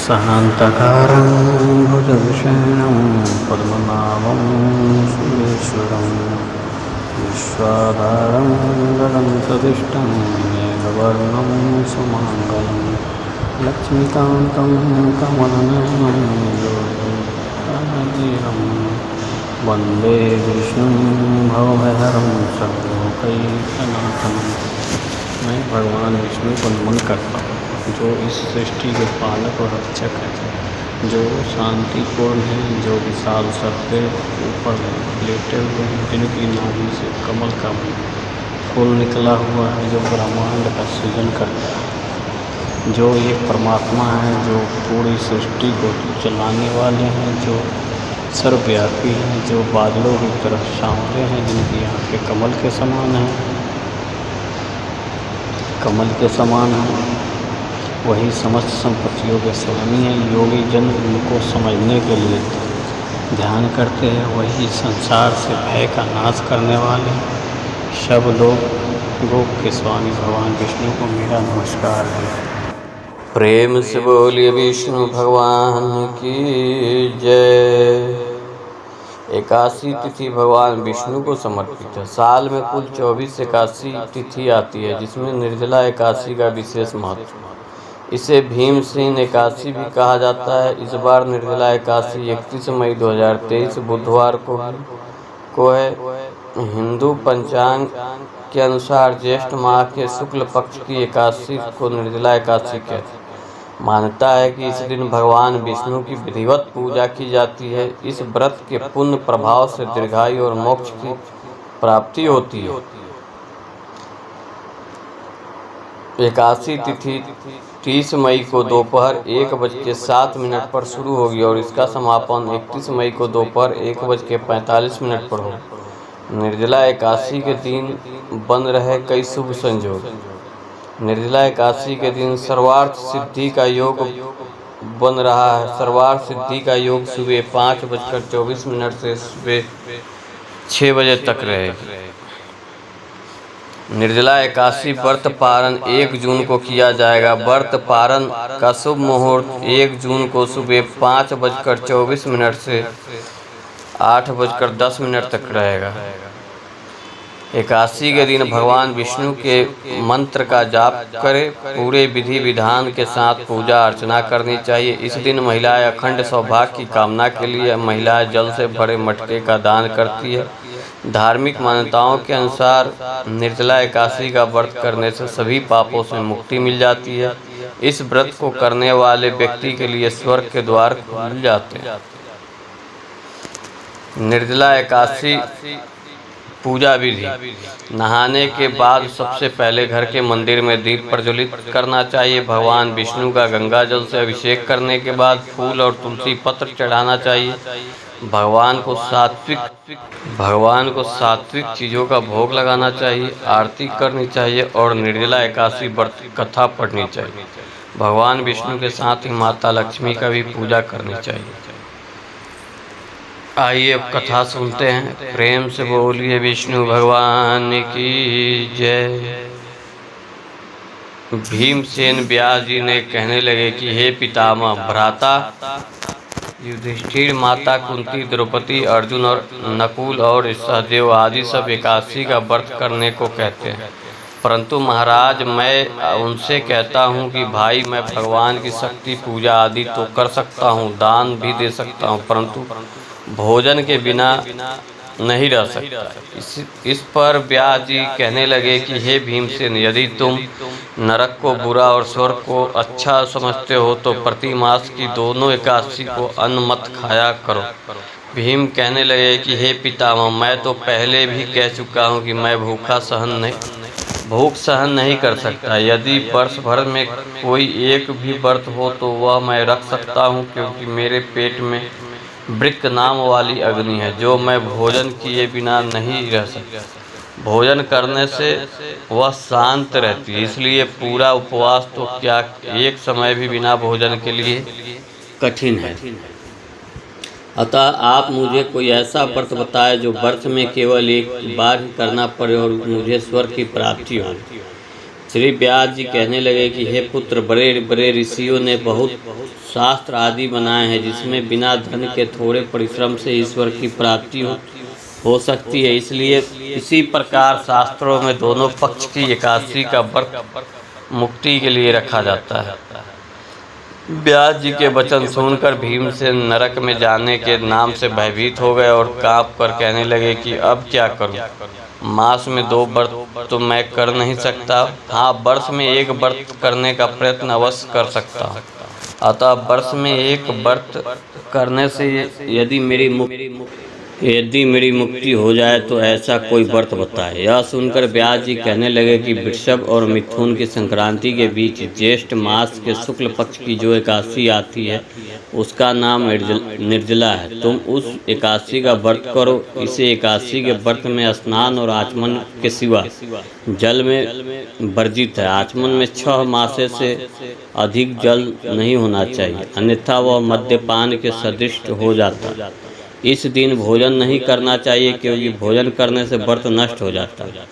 शान्तकारं भुजविषेणं पद्मनाभं सुरेश्वरं विश्वाधारं गगनसदृष्टं मेघवर्णं सुमङ्गलं लक्ष्मीकान्तं कमलनयनं योगिराजीवं वन्दे विष्णुं भवभयहरं सर्वलोकैकनाथं। मैं भगवान विष्णु को नमन करता हूँ, जो इस सृष्टि के पालक और रक्षक हैं, जो शांतिपूर्ण हैं, जो विशाल सबके ऊपर लेटे हुए हैं, जिनकी नाभि से कमल का फूल निकला हुआ है, जो ब्रह्मांड का सृजन करता है, जो एक परमात्मा है, जो पूरी सृष्टि को चलाने वाले हैं, जो सर्वव्यापी हैं, जो बादलों की तरह सांवले हैं, जिनकी आँखें कमल के समान हैं, वही समस्त संपत्तियों के स्वामी हैं। योगी जन उनको समझने के लिए ध्यान करते हैं। वही संसार से भय का नाश करने वाले सब लोगों के स्वामी भगवान विष्णु को मेरा नमस्कार है। प्रेम से बोलिए विष्णु भगवान की जय। एकादशी तिथि भगवान विष्णु को समर्पित है। साल में कुल 24 एकादशी तिथि आती है, जिसमें निर्जला एकादशी का विशेष महत्व है। इसे भीमसेन एकादशी भी कहा जाता है। इस बार निर्जला एकादशी 31 मई 2023 बुधवार को है। हिंदू पंचांग के अनुसार ज्येष्ठ माह के शुक्ल पक्ष की एकादशी को निर्जला एकादशी कहते हैं। मान्यता है कि इस दिन भगवान विष्णु की विधिवत पूजा की जाती है। इस व्रत के पुण्य प्रभाव से दीर्घायु और मोक्ष की प्राप्ति होती है। एकादशी तिथि 30 मई को दोपहर 1:07 पर शुरू होगी और इसका समापन 31 मई को दोपहर 1:45 पर होगा। निर्जला एकादशी के दिन बन रहे कई शुभ संयोग। निर्जला एकादशी के दिन सर्वार्थ सिद्धि का योग बन रहा है। सर्वार्थ सिद्धि का योग सुबह 5:24 से सुबह 6 बजे तक रहेगी। निर्जला एकादशी व्रत पारण 1 जून को किया जाएगा। व्रत पारण का शुभ मुहूर्त 1 जून को सुबह 5:24 से 8:10 तक रहेगा। एकादशी के दिन भगवान विष्णु के मंत्र का जाप करें। पूरे विधि विधान के साथ पूजा अर्चना करनी चाहिए। इस दिन महिलाएं अखंड सौभाग्य की कामना के लिए महिलाएं जल से भरे मटके का दान करती है। धार्मिक मान्यताओं के अनुसार निर्जला एकादशी का व्रत करने से सभी पापों से मुक्ति मिल जाती है। इस व्रत को करने वाले व्यक्ति के लिए स्वर्ग के द्वार खुल जाते हैं। निर्जला एकादशी पूजा विधि। नहाने के बाद सबसे पहले घर के मंदिर में दीप प्रज्वलित करना चाहिए। भगवान विष्णु का गंगा जल से अभिषेक करने के बाद फूल और तुलसी पत्र चढ़ाना चाहिए। भगवान को सात्विक चीज़ों का भोग लगाना चाहिए, आरती करनी चाहिए और निर्जला एकादशी व्रत कथा पढ़नी चाहिए। भगवान विष्णु के साथ ही माता लक्ष्मी का भी पूजा करनी चाहिए। आइए अब कथा सुनते हैं। प्रेम से बोलिए विष्णु भगवान की जय। भीमसेन व्यास जी ने कहने लगे कि हे पितामह, भ्राता युधिष्ठिर, माता कुंती, द्रौपदी, अर्जुन और नकुल और सहदेव आदि सब एकादशी का व्रत करने को कहते हैं, परंतु महाराज मैं उनसे कहता हूँ कि भाई, मैं भगवान की शक्ति पूजा आदि तो कर सकता हूँ, दान भी दे सकता हूँ, परंतु भोजन के बिना नहीं रह सकता। इस पर व्यास जी कहने लगे कि हे भीमसेन, यदि तुम नरक को बुरा और स्वर्ग को अच्छा समझते हो तो प्रति मास की दोनों एकादशी को अन्न मत खाया करो। भीम कहने लगे कि हे पितामह, मैं तो पहले भी कह चुका हूँ कि मैं भूख सहन नहीं कर सकता। यदि वर्ष भर में कोई एक भी व्रत हो तो वह मैं रख सकता हूँ, क्योंकि मेरे पेट में वृक्क नाम वाली अग्नि है, जो मैं भोजन किए बिना नहीं रह सकता। भोजन करने से वह शांत रहती है, इसलिए पूरा उपवास तो क्या एक समय भी बिना भोजन के लिए कठिन है। अतः आप मुझे कोई ऐसा व्रत बताएं जो वर्ष में केवल एक बार ही करना पड़े और मुझे स्वर्ग की प्राप्ति हो। श्री व्यास जी कहने लगे कि हे पुत्र, बड़े बड़े ऋषियों ने बहुत शास्त्र आदि बनाए हैं जिसमें बिना धन के थोड़े परिश्रम से ईश्वर की प्राप्ति हो सकती है। इसलिए इसी प्रकार शास्त्रों में दोनों पक्ष की एकादशी का व्रत मुक्ति के लिए रखा जाता है। व्यास जी के वचन सुनकर भीमसेन नरक में जाने के नाम से भयभीत हो गए और कांप कर कहने लगे कि अब क्या करूं? मास में 2 व्रत तो मैं कर नहीं सकता। हाँ, वर्ष में 1 व्रत करने का प्रयत्न अवश्य कर सकता हूँ। अतः वर्ष में 1 व्रत करने से यदि मेरी मुक्ति हो जाए तो ऐसा कोई व्रत बताए। यह सुनकर व्यास जी कहने लगे कि वृषभ और मिथुन की संक्रांति के बीच ज्येष्ठ मास के शुक्ल पक्ष की जो एकादशी आती है उसका नाम निर्जला है। तुम उस एकादशी का व्रत करो। इसे एकादशी के व्रत में स्नान और आचमन के सिवा जल में वर्जित है। आचमन में 6 मासे से अधिक जल नहीं होना चाहिए, अन्यथा वह मद्यपान के सदृश हो जाता। इस दिन भोजन नहीं करना चाहिए क्योंकि भोजन करने से व्रत नष्ट हो जाता है।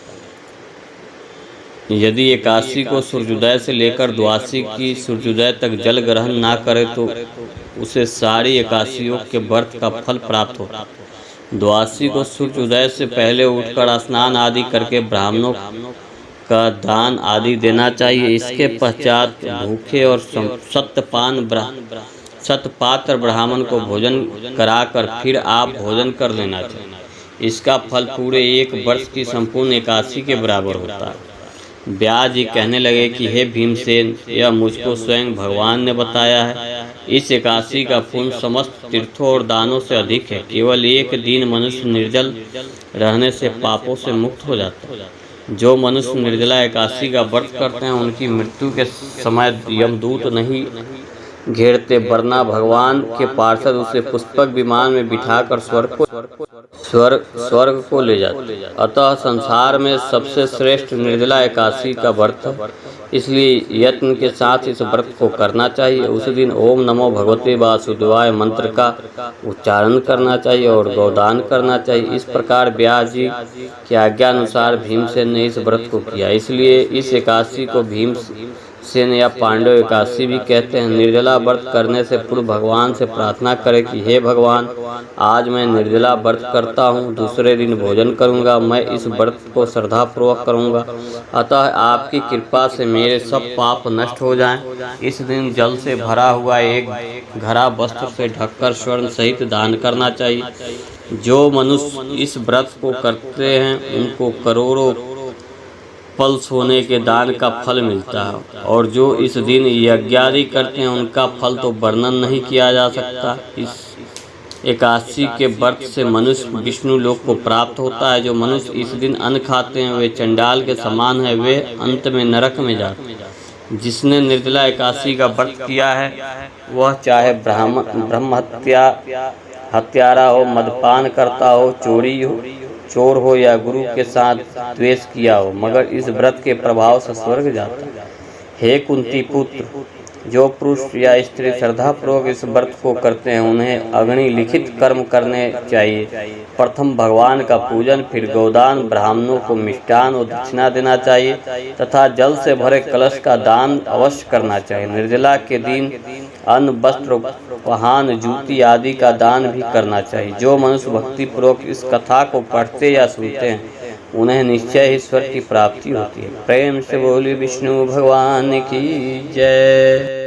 यदि एकादशी को सूर्योदय से लेकर द्वादशी की सूर्योदय तक जल ग्रहण ना करे तो उसे सारी एकादशियों के व्रत का फल प्राप्त होता है। द्वादशी को सूर्योदय से पहले उठकर स्नान आदि करके ब्राह्मणों का दान आदि देना चाहिए। इसके पश्चात भूखे और सतपात्र ब्राह्मण को भोजन कराकर फिर आप भोजन कर लेना चाहिए। इसका फल पूरे 1 वर्ष की संपूर्ण एकादशी के बराबर होता है। व्यास जी कहने लगे कि हे भीमसेन, यह मुझको स्वयं भगवान ने बताया है। इस एकादशी का पुण्य समस्त तीर्थों और दानों से अधिक है। केवल 1 दिन मनुष्य निर्जल रहने से पापों से मुक्त हो जाता है। जो मनुष्य निर्जला एकादशी का व्रत करते हैं उनकी मृत्यु के समय यमदूत नहीं घेरते, वरना भगवान के पार्षद उसे पुष्पक विमान में बिठाकर स्वर्ग को ले जाते। अतः संसार में सबसे श्रेष्ठ निर्जला एकादशी का व्रत है, इसलिए यत्न के साथ इस व्रत को करना चाहिए। उस दिन ओम नमो भगवते वासुदेवाय मंत्र का उच्चारण करना चाहिए और गौदान करना चाहिए। इस प्रकार व्यास जी की आज्ञा अनुसार भीमसेन ने इस व्रत को किया। इसलिए इस एकादशी को भीमसेन या पांडव एकादशी भी कहते हैं। निर्जला व्रत करने से पूर्व भगवान से प्रार्थना करें कि हे भगवान, आज मैं निर्जला व्रत करता हूँ, दूसरे दिन भोजन करूँगा। मैं इस व्रत को श्रद्धापूर्वक करूँगा, अतः आपकी कृपा से मेरे सब पाप नष्ट हो जाएं। इस दिन जल से भरा हुआ एक घड़ा वस्त्र से ढककर स्वर्ण सहित दान करना चाहिए। जो मनुष्य इस व्रत को करते हैं उनको करोड़ों फल सोने के दान का फल मिलता है, और जो इस दिन यज्ञादि करते हैं उनका फल तो वर्णन नहीं किया जा सकता। इस एकादशी के व्रत से मनुष्य विष्णु लोक को प्राप्त होता है। जो मनुष्य इस दिन अन्न खाते हैं वे चंडाल के समान है, वे अंत में नरक में जाते हैं। जिसने निर्जला एकादशी का व्रत किया है वह चाहे ब्रह्म हत्यारा हो, मदपान करता हो, चोर हो या गुरु के साथ द्वेष किया हो, मगर इस व्रत के प्रभाव से स्वर्ग जाता है। हे कुंती पुत्र, जो पुरुष या स्त्री श्रद्धापूर्वक इस व्रत को करते हैं उन्हें अग्नि लिखित कर्म करने चाहिए। प्रथम भगवान का पूजन, फिर गोदान, ब्राह्मणों को मिष्टान और दक्षिणा देना चाहिए तथा जल से भरे कलश का दान अवश्य करना चाहिए। निर्जला के दिन अन्न, वस्त्र, वाहन, जूती आदि का दान भी करना चाहिए। जो मनुष्य भक्तिपूर्वक इस कथा को पढ़ते या सुनते हैं उन्हें निश्चय ईश्वर की प्राप्ति होती है। प्रेम से बोली विष्णु भगवान की जय।